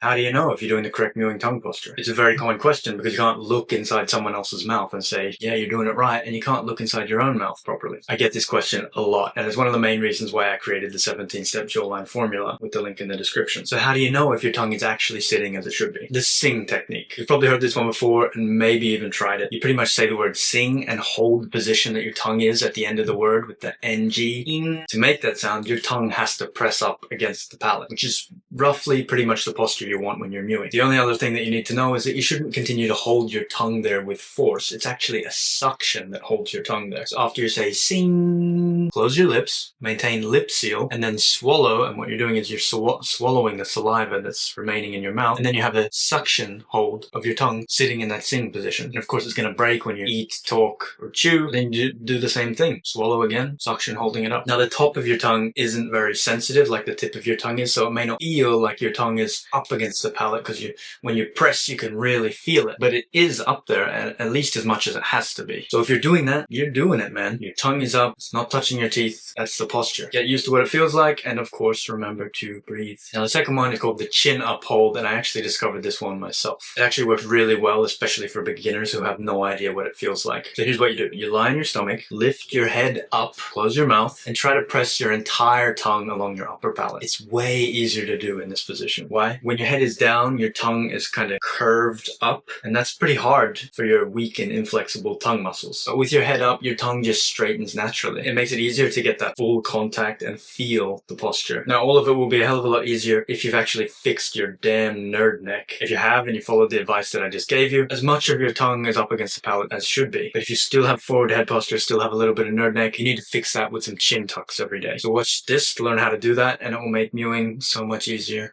How do you know if you're doing the correct mewing tongue posture? It's a very common question because you can't look inside someone else's mouth and say, yeah, you're doing it right, and you can't look inside your own mouth properly. I get this question a lot, and it's one of the main reasons why I created the 17-step jawline formula with the link in the description. So how do you know if your tongue is actually sitting as it should be? The sing technique. You've probably heard this one before and maybe even tried it. You pretty much say the word sing and hold the position that your tongue is at the end of the word with the ng. To make that sound, your tongue has to press up against the palate, which is roughly pretty much the posture you want when you're mewing. The only other thing that you need to know is that you shouldn't continue to hold your tongue there with force. It's actually a suction that holds your tongue there. So after you say sing, close your lips, maintain lip seal, and then swallow. And what you're doing is you're swallowing the saliva that's remaining in your mouth. And then you have a suction hold of your tongue sitting in that sing position. And of course it's going to break when you eat, talk, or chew. Then you do the same thing. Swallow again, suction holding it up. Now the top of your tongue isn't very sensitive like the tip of your tongue is, so it may not feel like your tongue is up against the palate because when you press you can really feel it, but it is up there at least as much as it has to be. So if you're doing that, you're doing it, man. Your tongue is up, it's not touching your teeth. That's the posture. Get used to what it feels like, and of course remember to breathe. Now the second one is called the chin uphold, and I actually discovered this one myself. It actually works really well, especially for beginners who have no idea what it feels like. So here's what you do. You lie on your stomach, lift your head up, close your mouth, and try to press your entire tongue along your upper palate. It's way easier to do in this position. Why? When your head is down, your tongue is kind of curved up, and that's pretty hard for your weak and inflexible tongue muscles. But with your head up, your tongue just straightens naturally. It makes it easier to get that full contact and feel the posture. Now, all of it will be a hell of a lot easier if you've actually fixed your damn nerd neck. If you have and you followed the advice that I just gave you, as much of your tongue is up against the palate as should be. But if you still have forward head posture, still have a little bit of nerd neck, you need to fix that with some chin tucks every day. So watch this to learn how to do that, and it will make mewing so much easier.